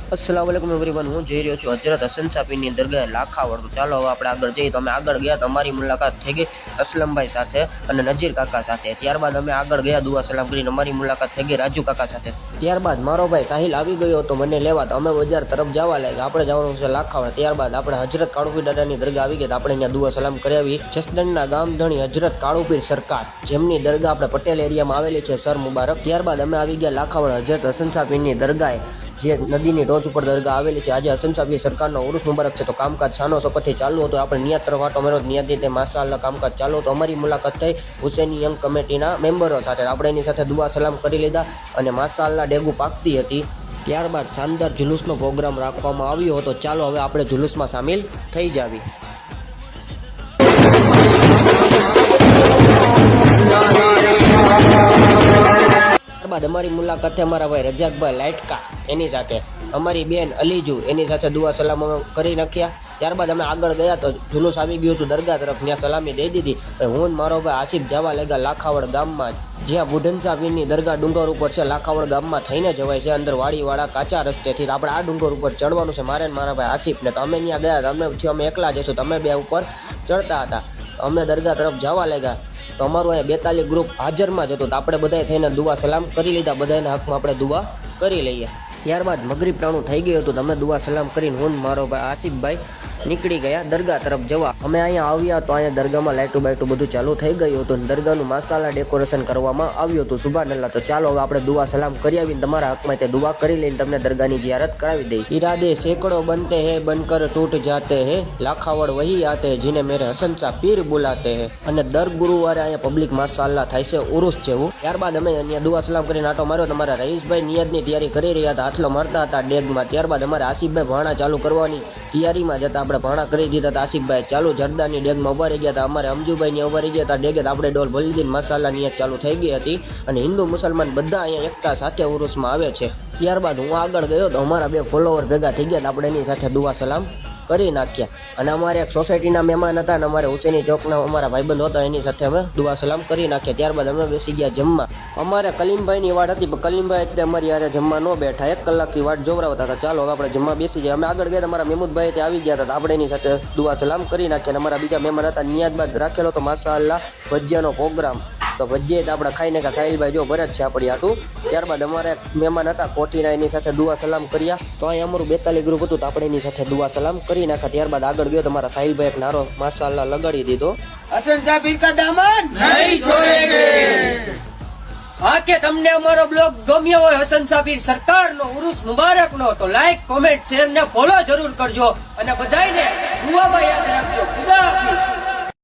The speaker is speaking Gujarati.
अस्सलाम वालेकुम एवरीवन। हूँ जई रह्यो छुं हजरत हसन साहबनी दरगाह लाखावड़। तो चालो हवे आपणे आगळ जईए। तो अमे आगळ गया तो अमारी मुलाकात थई गई असलमभाई साथे अने नजीर काका साथे। त्यारबाद अमे आगळ गया दुआ सलाम करीने अमारी मुलाकात थई गई राजू काका साथे। त्यारबाद मारो भाई साहिल आवी गयो तो मने लेवा। तो अमे बजार तरफ जवा लाग्या। आपणे जवानुं छे लाखावड़। त्यारबाद आपणे हजरत काळुपीर दादानी दरगाह आवी गई। तो आपणे त्यां दुआ सलाम કરી આવી। જસદણના ગામધણી હજરત કાળુપીર સરકાર જેમની દરગાહ આપણે પટેલ એરિયામાં આવેલી છે સર મુબારક। ત્યારબાદ અમે આવી ગયા લાખાવડ હજરત હसन સાહેબની દરગાહે જે નદીની ટોચ ઉપર દરગાહ આવેલી છે। આજે હसन સાહેબ સરકારનો ઉરુસ મુબારક છે। તો કામકાજ સાનો સખતથી ચાલુ હતો। આપણે નિયત તરફ આટો માર્યો। નિયતની તે માશાઅલ્લાહ કામકાજ ચાલુ હતો। અમારી મુલાકાત થઈ હુસૈની યંગ કમિટીના મેમ્બરો સાથે। આપણે એની સાથે દુઆ સલામ કરી લીધા અને માશાઅલ્લાહ ડેગુ પાકતી હતી। ત્યારબાદ શાનદાર જુલુસનો પ્રોગ્રામ રાખવામાં આવ્યો હતો। ચાલો હવે આપણે જુલુસમાં સામેલ થઈ જાવી। ત્યારબાદ અમારી મુલાકાત થઈ અમારા ભાઈ રજાકભાઈ લાઇટકા એની સાથે, અમારી બેન અલીજુ એની સાથે દુઆ સલામ અમે કરી નાખ્યા। ત્યારબાદ અમે આગળ ગયા તો જુલુસ આવી ગયું હતું દરગાહ તરફ। ત્યાં સલામી દઈ દીધી। હું મારો ભાઈ આસિફ જવા લાગ્યા લાખાવડ ગામમાં, જ્યાં બુઢનસા વીરની દરગાહ ડુંગર ઉપર છે। લાખાવડ ગામમાં થઈને જવાય છે અંદર વાડીવાળા કાચા રસ્તેથી। તો આપણે આ ડુંગર ઉપર ચડવાનું છે મારે ને મારા ભાઈ આસિફને। તો અમે ત્યાં ગયા હતા। અમે એકલા જઈશું તો અમે બે ઉપર ચડતા હતા। અમે દરગાહ તરફ જવા લાગ્યા તો અમારું અહીંયા 42 ગ્રુપ હાજરમાં જ હતું। તો આપણે બધાએ થઈને દુઆ સલામ કરી લીધા। બધાના હકમાં આપણે દુઆ કરી લઈએ। ત્યારબાદ મગરીબ ટાણું થઈ ગયું હતું। તમે દુઆ સલામ કરીને હું મારો ભાઈ આસિફભાઈ નીકળી ગયા દરગાહ તરફ જવા। અમે અહીંયા આવ્યા તો અહીંયા દરગાહમાં લાઇટું બાઇટું બધું ચાલુ થઈ ગયું હતું। દરગાહનું માશાઅલ્લાહ ડેકોરેશન કરવામાં આવ્યું હતું। સુભાનઅલ્લાહ। તો ચાલો હવે આપણે દુઆ સલામ કરી આવીને તમારા હકમાં તે દુઆ કરી લઈને તમને દરગાહની ઝિયારત કરાવી દઈ। ઈરાદે સેંકડો બનતે હે બનકર તૂટ જાતે હે, લાખાવડ વહી આતે જીને મેરે હસન શાહ પીર બુલાતે હે। અને દર ગુરુવારે અહીંયા પબ્લિક માશાઅલ્લાહ થાય છે ઉરુસ જેવું। ત્યારબાદ અમે અહીંયા દુઆ સલામ કરીને આટો માર્યો। તમારા રહીશભાઈ નિયતની તૈયારી કરી રહ્યા હતા, હાથલો મારતા હતા ડેગમાં। ત્યારબાદ અમારે આસિફભાઈ ભાણા ચાલુ કરવાની તૈયારીમાં જતા। આપણે ભાણા કરી દીધા હતા। આસિફભાઈ ચાલુ જરદાની ડેગમાં ઉભા રહી ગયા હતા। અમારે અમજુભાઈની ઉભા રહી ગયા હતા ડેગે। આપણે ડોલ ભરી દીધી। માશાઅલ્લાહ નિયત ચાલુ થઈ ગઈ હતી અને હિન્દુ મુસલમાન બધા અહીંયા એકતા સાથે ઉરુસમાં આવે છે। ત્યારબાદ હું આગળ ગયો તો અમારા બે ફોલોવર ભેગા થઈ ગયા। આપણે એની સાથે દુઆ સલામ કરી નાખ્યા। અને અમારે એક સોસાયટીના મહેમાન હતા અને અમારે હુસેની ચોકના અમારા ભાઈબંધ હતા એની સાથે અમે દુઆ સલામ કરી નાખ્યા। ત્યારબાદ અમે બેસી ગયા જમવા। અમારે કલીમભાઈની વાટ હતી પણ કલીમભાઈ એટલે અમારી યારે જમવા ન બેઠા, 1 કલાકથી વાટ જોવરાવતા હતા। ચાલો હવે આપણે જમવા બેસી જાય। અમે આગળ ગયા અમારા મહેમૂદભાઈ ત્યાં આવી ગયા હતા। આપણે એની સાથે દુઆ સલામ કરી નાખ્યા। અને અમારા બીજા મહેમાન હતા નિયાદબાદ રાખેલો તો માશાઅલ્લાહ ભજીયાનો પ્રોગ્રામ। તો ભજીયા આપણે ખાઈને કે સાહિલભાઈ જો ભરત છે આપણી આટું। ત્યારબાદ અમારે મહેમાન હતા કોઠીના એની સાથે દુઆ સલામ કર્યા। તો અહીં અમારું 42 ગ્રુપ હતું તો આપણે એની સાથે દુઆ સલામ કરી નાખ્યા। ત્યારબાદ આગળ ગયો તમારા સાહિલભાઈ એક નારો માશાઅલ્લાહ લગાડી દીધો। हसन साहब का दामन નહીં છોડેંગે। હા કે તમને અમારો બ્લોગ ગમ્યો હોય હસન સાબીર સરકારનો ઉરુસ મુબારકનો તો લાઈક, કોમેન્ટ, શેર ને ફોલો જરૂર કરજો અને બધાયને દુઆમાં યાદ